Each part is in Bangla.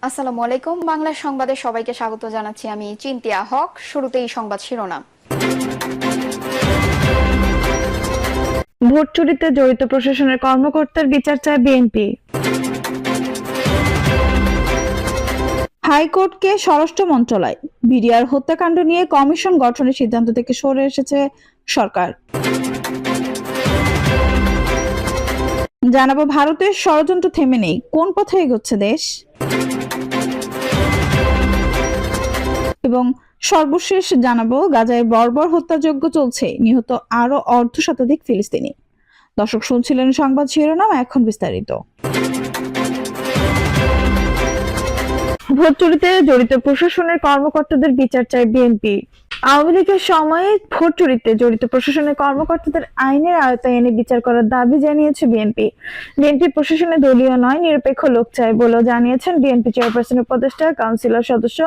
আসসালামু আলাইকুম। বাংলা সংবাদে সবাইকে স্বাগত জানাচ্ছি। আমি চিন্তিয়া হক। শুরুতেই সংবাদ শিরোনাম। ভোট চুরিতে জড়িত প্রশাসনের কর্মকর্তার বিচার চায় বিএনপি। হাইকোর্টকে স্বরাষ্ট্র মন্ত্রণালয় বিডিআর হত্যাকাণ্ড নিয়ে কমিশন গঠনের সিদ্ধান্ত থেকে সরে এসেছে সরকার। জানাবো ভারতের ষড়যন্ত্র থেমে নেই, কোন পথে এগোচ্ছে দেশ। এবং সর্বশেষ জানাবো গাজায় বর্বর হত্যাযজ্ঞ চলছে, নিহত আরো অর্ধশতাধিক ফিলিস্তিনি। দর্শক শুনছিলেন সংবাদ শিরোনাম, এখন বিস্তারিত। ভোট চুরিতে জড়িত প্রশাসনের কর্মকর্তাদের বিচার চায় বিএনপি। আওয়ামী লীগের সময়ে ভোট চুরিতে জড়িত প্রশাসনের কর্মকর্তাদের আইনের আওতায় এনে বিচার করার দাবি জানিয়েছে বিএনপি। বিএনপি প্রশাসনে দলীয় নয়, নিরপেক্ষ লোক চায় বলেও জানিয়েছেন বিএনপি চেয়ারপারসনের উপদেষ্টা কাউন্সিলর সদস্য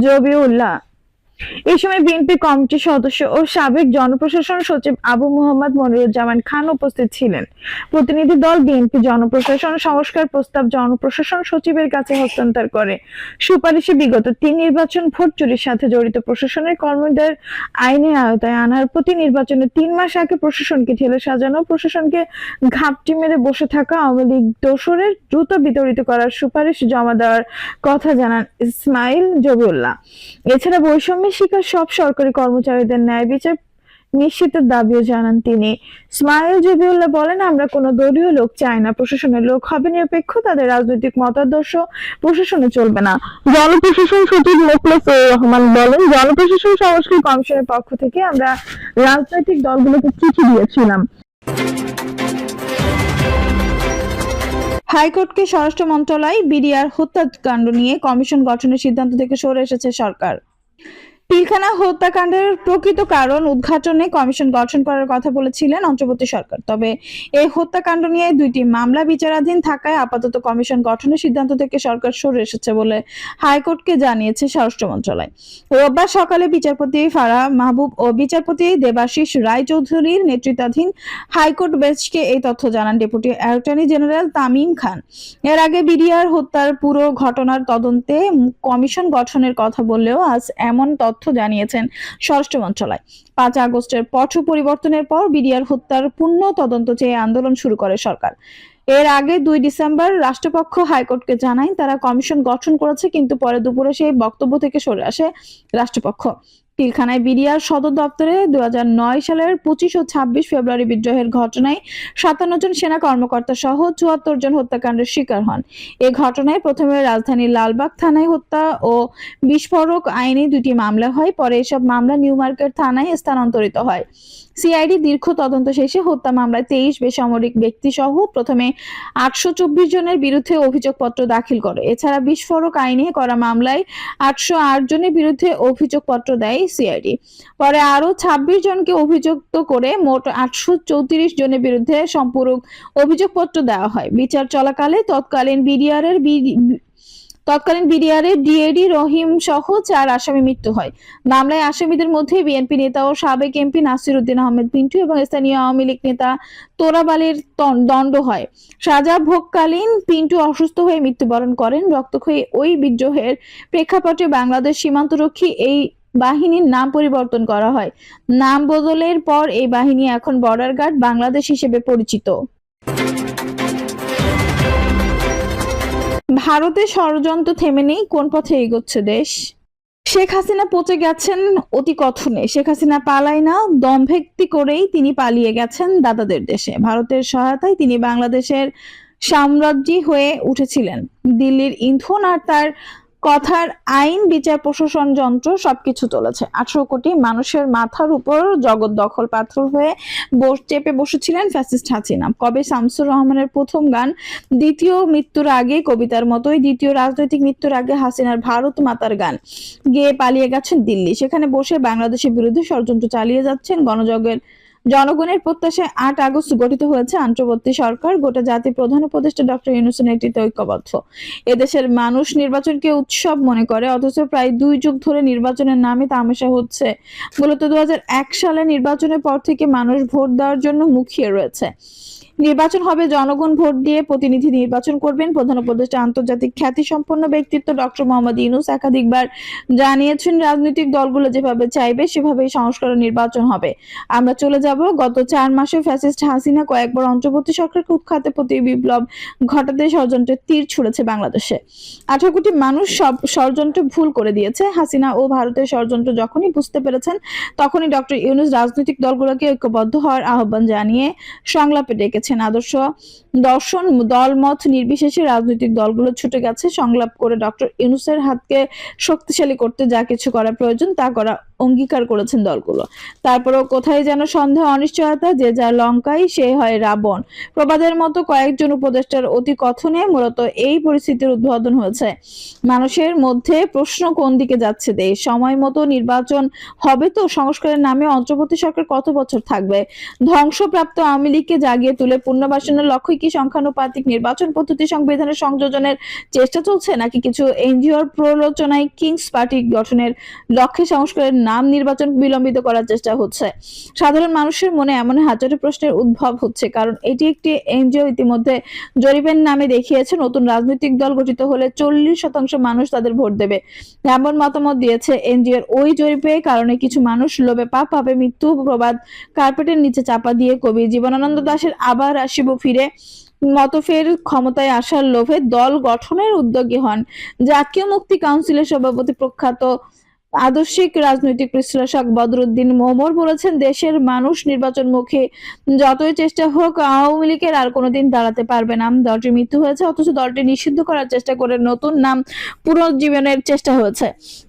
জবিউল্লাহ। এই সময় বিএনপি কমিটির সদস্য ও সাবেক জনপ্রশাসন সচিব আবু মোহাম্মদ মনিরুজ্জামান খান উপস্থিত ছিলেন। প্রতিনিধি দল বিএনপি জনপ্রশাসন সংস্কার প্রস্তাব জনপ্রশাসন সচিবের কাছে হস্তান্তর করে। সুপারিশে বিগত 3 নির্বাচন ভোট চুরির সাথে জড়িত প্রশাসনের কর্মীদের আইনের আওতায় আনার প্রতি নির্বাচনের 3 মাস আগে প্রশাসনকে ঢেলে সাজানো, প্রশাসনকে ঘাপটি মেরে বসে থাকা আওয়ামী লীগ দোসরের দ্রুত বিতরিত করার সুপারিশ জমা দেওয়ার কথা জানান ইসমাইল জবিউল্লাহ। এছাড়া বৈষম্যের শিকার সব সরকারি কর্মচারীদের ন্যায় বিচার নিশ্চিতের দাবিও জানান তিনি। ইসমাইল জবিউল্লাহ বলেন, আমরা কোনো দলীয় লোক চাই না, প্রশাসনের লোক হবে নিরপেক্ষ, তাদের রাজনৈতিক মতাদর্শ প্রশাসনে চলবে না। জনপ্রশাসন সচিব মোখলেছুর রহমান বলেন, জনপ্রশাসন সংস্কার কমিশনের পক্ষ থেকে আমরা রাজনৈতিক দলগুলোকে চিঠি দিয়েছিলাম। হাইকোর্টকে স্বরাষ্ট্র মন্ত্রণালয় বিডিআর হত্যাকাণ্ড নিয়ে কমিশন গঠনের সিদ্ধান্ত থেকে সরে এসেছে সরকার। পিলখানা হত্যাকাণ্ডের প্রকৃত কারণ উদ্ঘাটনে কমিশন গঠন করার কথা বলেছিলেন অন্তর্বর্তী সরকার। তবে এই হত্যাকাণ্ড নিয়ে 2টি মামলা বিচারাধীন থাকায় আপাতত কমিশন গঠনের সিদ্ধান্ত থেকে সরকার সরে এসেছে বলে হাইকোর্টকে জানিয়েছে স্বরাষ্ট্র মন্ত্রণালয়। রোববার সকালে বিচারপতি ফারাহ মাহবুব ও বিচারপতি দেবাশিস রায়চৌধুরীর নেতৃত্বাধীন হাইকোর্ট বেঞ্চকে এই তথ্য জানান ডেপুটি অ্যাটর্নি জেনারেল তামিম খান। এর আগে বিডিআর হত্যার পুরো ঘটনার তদন্তে কমিশন গঠনের কথা বললেও আজ এমন তথ্য জানিয়েছেন স্বরাষ্ট্র মন্ত্রণালয়। 5 আগস্টের পট পরিবর্তনের পর বিডিআর হত্যার পূর্ণ তদন্ত চেয়ে আন্দোলন শুরু করে সরকার। এর আগে 2 ডিসেম্বর রাষ্ট্রপক্ষ হাইকোর্টকে জানায় তারা কমিশন গঠন করেছে, কিন্তু পরে দুপুরে সেই বক্তব্য থেকে সরে আসে রাষ্ট্রপক্ষ। পিলখানায় বিডিআর সদর দপ্তরে 2009 সালের 25 ও 26 ফেব্রুয়ারি বিদ্রোহের ঘটনায় 57 জন সেনা কর্মকর্তা সহ 74 জন হত্যাকাণ্ডের শিকার হন। এ ঘটনায় প্রথমে রাজধানীর লালবাগ থানায় হত্যা ও বিস্ফোরক আইনে 2টি মামলা হয়, পরে এসব মামলা নিউ মার্কেট থানায় স্থানান্তরিত হয়। সিআইডি দীর্ঘ তদন্ত শেষে হত্যা মামলায় 23 বেসামরিক ব্যক্তি সহ প্রথমে 824 জনের বিরুদ্ধে অভিযোগপত্র দাখিল করে। এছাড়া বিস্ফোরক আইনে করা মামলায় 808 জনের বিরুদ্ধে অভিযোগপত্র দেয় সিআইডি। পরে আরো 26 জনকে অভিযুক্ত করে মোট 834 জনের বিরুদ্ধে সম্পূরক অভিযোগপত্র দেওয়া হয়। বিচার চলাকালে তৎকালীন বিডিআর এর ডিএডি রহিম সহ 4 আসামি মৃত্যু হয়। মামলায় আসামিদের মধ্যে বিএনপি নেতা ও সাবেক এমপি নাসির উদ্দিন আহমেদ পিন্টু এবং স্থানীয় আওয়ামী লীগ নেতা তোরাব আলীর দণ্ড হয়। সাজা ভোগকালীন পিন্টু অসুস্থ হয়ে মৃত্যুবরণ করেন। রক্তক্ষয়ী ওই বিদ্রোহের প্রেক্ষাপটে বাংলাদেশ সীমান্তরক্ষী এই বাহিনীর নাম পরিবর্তন করা হয়। নাম বদলের পর এই বাহিনী এখন বর্ডার গার্ড বাংলাদেশ হিসেবে পরিচিত। ভারতের ষড়যন্ত্র থেমে নেই, কোন পথে এগোচ্ছে দেশ। শেখ হাসিনা পচে গেছেন অতি কথনে। শেখ হাসিনা পালায় না, দম্ভেক্তি করেই তিনি পালিয়ে গেছেন দাদাদের দেশে। ভারতের সহায়তায় তিনি বাংলাদেশের সাম্রাজ্যী হয়ে উঠেছিলেন। দিল্লির ইন্ধন আর তার কথার আইন, বিচার, প্রশাসন যন্ত্র সবকিছু চলেছে। 18 কোটি মানুষের মাথার উপর জগৎ দখল পাথর হয়ে চেপে বসেছিলেন ফ্যাসিস্ট হাসিনা। কবে শামসুর রহমানের প্রথম গান দ্বিতীয় মৃত্যুর আগে, কবিতার মতোই দ্বিতীয় রাজনৈতিক মৃত্যুর আগে হাসিনার ভারত মাতার গান গেয়ে পালিয়ে গেছেন দিল্লি। সেখানে বসে বাংলাদেশের বিরুদ্ধে ষড়যন্ত্র চালিয়ে যাচ্ছেন। জনগণের প্রত্যাশায় 8 আগস্ট গঠিত হয়েছে অন্তর্বর্তী সরকার। গোটা জাতির প্রধান উপদেষ্টা ডক্টর ইউনূসের নেতৃত্বে ঐক্যবদ্ধ। এদেশের মানুষ নির্বাচনকে উৎসব মনে করে, অথচ প্রায় 2 যুগ ধরে নির্বাচনের নামে তামাশা হচ্ছে। মূলত 2001 সালে নির্বাচনের পর থেকে মানুষ ভোট দেওয়ার জন্য মুখিয়ে রয়েছে। নির্বাচন হবে, জনগণ ভোট দিয়ে প্রতিনিধি নির্বাচন করবেন। প্রধান উপদেষ্টা আন্তর্জাতিক খ্যাতিসম্পন্ন ব্যক্তিত্ব ডক্টর মোহাম্মদ ইউনূস একাধিকবার জানিয়েছেন, রাজনৈতিক দলগুলো যেভাবে চাইবে সেভাবেই সংস্কার ও নির্বাচন হবে। আমরা চলে যাব। গত 4 মাসে ফ্যাসিস্ট হাসিনা কয়েকবার অন্তর্বর্তী সরকারকে উৎখাতে প্রতি বিপ্লব ঘটাতে ষড়যন্ত্রের তীর ছুড়েছে বাংলাদেশে। 18 কোটি মানুষ সব ষড়যন্ত্র ভুল করে দিয়েছে। হাসিনা ও ভারতের ষড়যন্ত্র যখনই বুঝতে পেরেছেন তখনই ডক্টর ইউনূস রাজনৈতিক দলগুলোকে ঐক্যবদ্ধ হওয়ার আহ্বান জানিয়ে সংলাপে ডেকেছেন। আদর্শ, দর্শন, দলমত নির্বিশেষে রাজনৈতিক দলগুলো ছুটে গেছে সংলাপ করে ডক্টর ইউনূসের হাতকে শক্তিশালী করতে যা কিছু করা প্রয়োজন তা করা অঙ্গীকার করেছেন দলগুলো। তারপরেও কোথায় যেন সন্দেহ, অনিশ্চয়তা, যে যা লঙ্কায় সে হয় রাবণ প্রবাদের মতো কয়েকজন উপদেষ্টার অতি কথনে মূলত এই পরিস্থিতির উদ্বোধন হয়েছে। মানুষের মধ্যে প্রশ্ন, কোন দিকে যাচ্ছে দেশ? সময় মতো নির্বাচন হবে তো? সংস্কারের নামে অন্তর্বর্তী সরকার কত বছর থাকবে? ধ্বংসপ্রাপ্ত আওয়ামী লীগকে জাগিয়ে তুলে পুনর্বাসনের লক্ষ্যই কি সংখ্যানুপাতিক নির্বাচন পদ্ধতি সংবিধানের সংযোজনের চেষ্টা চলছে, নাকি কিছু এনজিওর প্ররোচনায় কিংস পার্টি গঠনের লক্ষ্যে সংস্কারের নাম নির্বাচন বিলম্বিত করার চেষ্টা হচ্ছে? সাধারণ মানুষের মনে এমন হাজারো প্রশ্নের উদ্ভব হচ্ছে, কারণ এটি একটি এনজিও ইতিমধ্যে জরিপের নামে দেখিয়েছে নতুন রাজনৈতিক দল গঠিত হলে 40% মানুষ তাদের ভোট দেবে। এমন মতামত দিয়েছে এনজিওর ওই জরিপে। কারণে কিছু মানুষ লোভে পাপ পাবে মৃত্যু প্রবাদ কার্পেটের নিচে চাপা দিয়ে কবি জীবনানন্দ দাশের আবার আসিব ফিরে মতো ফের ক্ষমতায় আসার লোভে দল গঠনের উদ্যোগী হন। জাতীয় মুক্তি কাউন্সিলের সভাপতি প্রখ্যাত আদর্শিক রাজনৈতিক বিশ্লেষক বদরুদ্দিন মোমর বলেছেন, দেশের মানুষ নির্বাচনমুখী, যতই চেষ্টা হোক আওয়ামী লীগের আর কোনোদিন দাঁড়াতে পারবে না। দলটির মৃত্যু হয়েছে, অথচ দলটি নিষিদ্ধ করার চেষ্টা করে নতুন নাম পুনর্জীবনের চেষ্টা হয়েছে।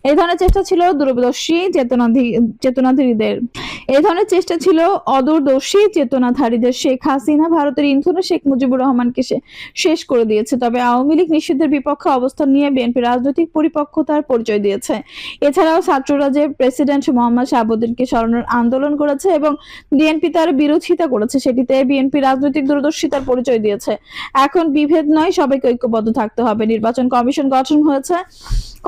এই ধরনের চেষ্টা ছিল চেতনাধারীদের অদূরদর্শী চেতনাধারীদের। শেখ হাসিনা ভারতের ইন্ধনে শেখ মুজিবুর রহমানকে শেষ করে দিয়েছে। তবে আওয়ামী লীগ নিষিদ্ধের বিপক্ষে অবস্থান নিয়ে বিএনপি রাজনৈতিক পরিপক্কতার পরিচয় দিয়েছে। এছাড়াও ছাত্ররা যে প্রেসিডেন্ট মোহাম্মদ শাহাবুদ্দিনকে সরানোর আন্দোলন করেছে এবং বিএনপি তার বিরোধিতা করেছে, সেটিতে বিএনপি রাজনৈতিক দূরদর্শিতার পরিচয় দিয়েছে। এখন বিভেদ নয়, সবাইকে ঐক্যবদ্ধ থাকতে হবে। নির্বাচন কমিশন গঠন হয়েছে।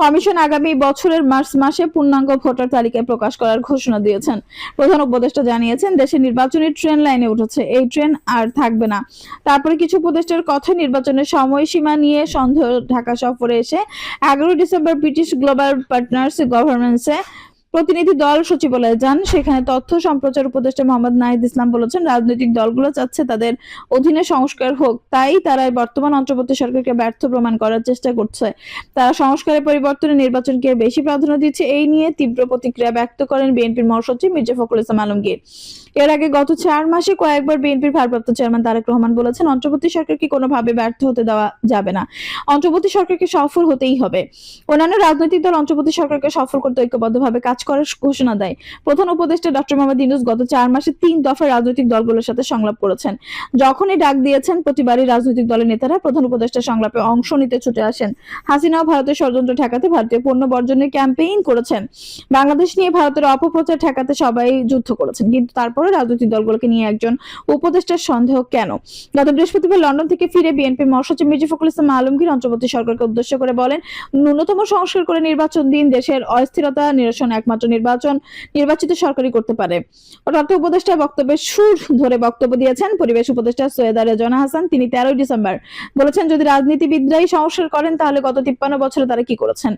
কমিশন আগামী বছরের মার্চ মাসে পূর্ণাঙ্গ ভোটার তালিকা প্রকাশ করার ঘোষণা দিয়েছেন। প্রধান উপদেষ্টা জানিয়েছেন, দেশে নির্বাচনী ট্রেন লাইনে উঠেছে, এই ট্রেন আর থাকবে না। তারপরে কিছু উপদেষ্টার কথা, নির্বাচনের সময়সীমা নিয়ে সন্দেহ। ঢাকা সফরে এসে 11 ডিসেম্বর ব্রিটিশ গ্লোবাল পার্টনার্স গভর্নেন্সে প্রতিনিধি দল সচিবালয়ে যান। সেখানে তথ্য সম্প্রচার উপদেষ্টা মোহাম্মদ নাহিদ ইসলাম বলেছেন, রাজনৈতিক দলগুলো চাচ্ছে তাদের অধীনে সংস্কার হোক, তাই তারা বর্তমান অন্তর্বর্তী সরকারকে ব্যর্থ প্রমাণ করার চেষ্টা করছে। তারা সংস্কারের পরিবর্তনে নির্বাচনকে বেশি প্রাধান্য দিচ্ছে। এই নিয়ে তীব্র প্রতিক্রিয়া ব্যক্ত করেন বিএনপির মহাসচিব মির্জা ফখরুল ইসলাম আলমগীর। এর আগে গত 4 মাসে কয়েকবার বিএনপির ভারপ্রাপ্ত চেয়ারম্যান তারেক রহমান বলেছেন, অন্তর্বর্তী সরকারকে কোনোভাবে ব্যর্থ হতে দেওয়া যাবে না, অন্তর্বর্তী সরকারকে সফল হতেই হবে। অন্যান্য রাজনৈতিক দল অন্তর্বর্তী সরকারকে সফল করতে ঐক্যবদ্ধভাবে কাজ করার ঘোষণা দেয়। প্রধান উপদেষ্টা ডক্টর মোহাম্মদ ইউনূস গত 4 মাসে 3 দফা রাজনৈতিক দলগুলোর সাথে সংলাপ করেছেন। যখনই ডাক দিয়েছেন প্রতিবারই রাজনৈতিক দলের নেতারা প্রধান উপদেষ্টা সংলাপে অংশ নিতে ছুটে আসেন। হাসিনা ও ভারতের ষড়যন্ত্র ঠেকাতে ভারতীয় পণ্য বর্জনের ক্যাম্পেইন করেছেন। বাংলাদেশ নিয়ে ভারতের অপপ্রচার ঠেকাতে সবাই যুদ্ধ করেছেন। কিন্তু তারপরে রাজনৈতিক দলগুলোকে নিয়ে একজন উপদেষ্টার সন্দেহ কেন? গত বৃহস্পতিবার লন্ডন থেকে ফিরে বিএনপির মহাসচিব মির্জা ফখরুল ইসলাম আলমগীর অন্তর্বর্তী সরকারকে উদ্দেশ্য করে বলেন, ন্যূনতম সংস্কার করে নির্বাচন দিন, দেশের অস্থিরতা নিরসন একমাত্র নির্বাচিত সরকারই করতে পারে। তথ্য উপদেষ্টা বক্তব্যের সুর ধরে বক্তব্য দিয়েছেন পরিবেশ উপদেষ্টা সৈয়দা রেজওয়ানা হাসান। তিনি 13 ডিসেম্বর বলেছেন, যদি রাজনীতিবিদরাই সংস্কার করেন তাহলে গত 53 বছরে তারা কি করেছেন?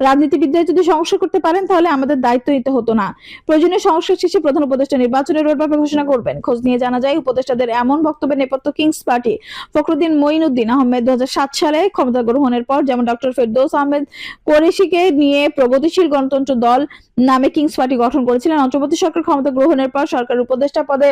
রাজনীতিবিদরাই যদি সংস্কার করতে পারেন তাহলে আমাদের দায়িত্ব নিতে হতো না। প্রয়োজনীয় সংস্কার শেষে প্রধান উপদেষ্টা নির্বাচনের রোডম্যাপ ঘোষণা করবেন। খোঁজ নিয়ে জানা যায়, উপদেষ্টাদের এমন বক্তব্যের নেপথ্য কিংস পার্টি ফখরুদ্দিন মঈনুদ্দিন আহমেদ 2007 সালে ক্ষমতা গ্রহণের পর যেমন ডক্টর ফেরদৌস আহমেদ কোরেশিকে নিয়ে প্রগতিশীল গণতন্ত্র দল নামে কিংস পার্টি গঠন করেছিলেন, অন্তর্বর্তী সরকার ক্ষমতা গ্রহণের পর সরকার উপদেষ্টা পদে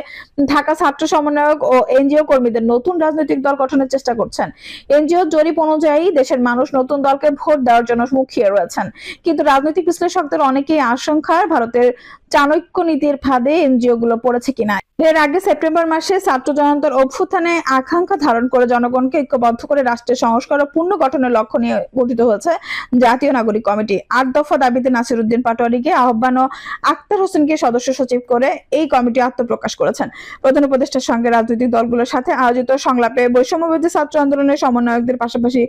ঢাকা ছাত্র সমন্বয়ক ও এনজিও কর্মীদের নতুন রাজনৈতিক দল গঠনের চেষ্টা করছেন। এনজিও জরিপ অনুযায়ী দেশের মানুষ নতুন দলকে ভোট দেওয়ার জন্য মুখিয়ে রয়েছেন। কিন্তু রাজনৈতিক বিশ্লেষকদের অনেকেই আশঙ্কা, ভারতের চাণক্য নীতির ফাঁদে এনজিও গুলো পড়েছে কিনা। এর আগে সেপ্টেম্বর মাসে ছাত্র জনতার অভ্যুত্থানে আকাঙ্ক্ষা ধারণ করে জনগণকে ঐক্যবদ্ধ করে রাষ্ট্রের সংস্কার ও পূর্ণ গঠনের লক্ষ্য নিয়ে গঠিত হয়েছে জাতীয় নাগরিক কমিটি। 8 দফা দাবিতে নাসিরউদ্দিন পাটোয়ারিকে আহ্বান ও আক্তার হোসেনকে সদস্য সচিব করে এই কমিটি আত্মপ্রকাশ করেছেন। প্রধান উপদেষ্টার সঙ্গে রাজনৈতিক দলগুলোর সাথে আয়োজিত সংলাপে বৈষম্যবিরোধী ছাত্র আন্দোলনের সমন্বয়কদের পাশাপাশি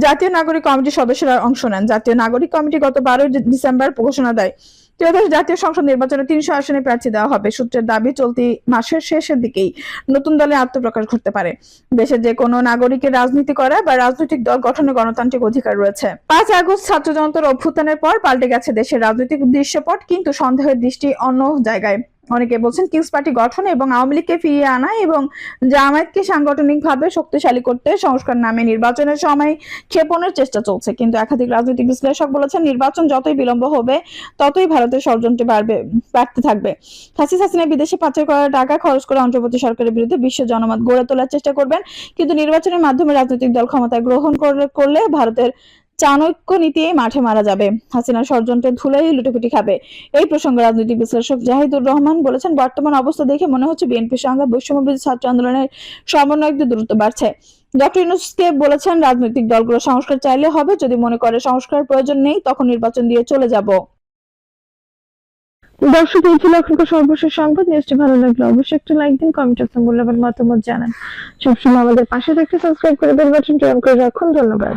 জাতীয় নাগরিক কমিটির সদস্যরা অংশ নেন। জাতীয় নাগরিক কমিটি গত 12 ডিসেম্বর ঘোষণা দেয়, ত্রয়োদশ জাতীয় সংসদ নির্বাচনে 300 আসনে প্রার্থী দেওয়া হবে। সূত্রের দাবি, চলতি মাসের শেষের দিকেই নতুন দলের আত্মপ্রকাশ ঘটতে পারে। দেশে যে কোনো নাগরিকের রাজনীতি করা বা রাজনৈতিক দল গঠনের গণতান্ত্রিক অধিকার রয়েছে। 5 আগস্ট ছাত্র জনতার অভ্যুত্থানের পর পাল্টে গেছে দেশের রাজনৈতিক দৃশ্যপট, কিন্তু সন্দেহের দৃষ্টি অন্য জায়গায়। অনেকে বলছেন কিংস পার্টি গঠন এবং আওয়ামী লীগকে ফিরিয়ে আনা এবং জামায়াতকে সাংগঠনিকভাবে শক্তিশালী করতে সংস্কার নামে নির্বাচনের সময় ক্ষেপণের চেষ্টা চলছে। কিন্তু একাধিক রাজনৈতিক বিশ্লেষক বলেছেন, নির্বাচন যতই বিলম্ব হবে ততই ভারতের ষড়যন্ত্র বাড়তে থাকবে। হাসিনা বিদেশে পাচার করা টাকা খরচ করে অন্তর্বর্তী সরকারের বিরুদ্ধে বিশ্ব জনমত গড়ে তোলার চেষ্টা করবেন। কিন্তু নির্বাচনের মাধ্যমে রাজনৈতিক দল ক্ষমতায় গ্রহণ করলে ভারতের চাণক্য নীতি মাঠে মারা যাবে। হাসিনার ষড়যন্ত্রের ধুলোই লুটোপুটি খাবে। এই প্রসঙ্গে রাজনৈতিক বিশ্লেষক জাহিদুর রহমান বলেছেন, বর্তমান অবস্থা দেখে মনে হচ্ছে বিএনপির সঙ্গে বৈষম্যবিরোধী ছাত্র আন্দোলনের সমন্বয়কদের দূরত্ব বাড়ছে। ডক্টর ইউনূসকে বলেছেন, রাজনৈতিক দলগুলো সংস্কার চাইলে হবে, যদি মনে করে সংস্কার প্রয়োজন নেই তখন নির্বাচন দিয়ে চলে যাব। দর্শক, এই ছিল এখনকার সর্বশেষ সংবাদ। নিউজটি ভালো লাগলে অবশ্যই একটা লাইক দিন, কমেন্ট আপনার মূল্যবান মতামত জানান। সবসময় আমাদের পাশে থাকতে সাবস্ক্রাইব করে বেল বাটনটি অন করে রাখুন। ধন্যবাদ।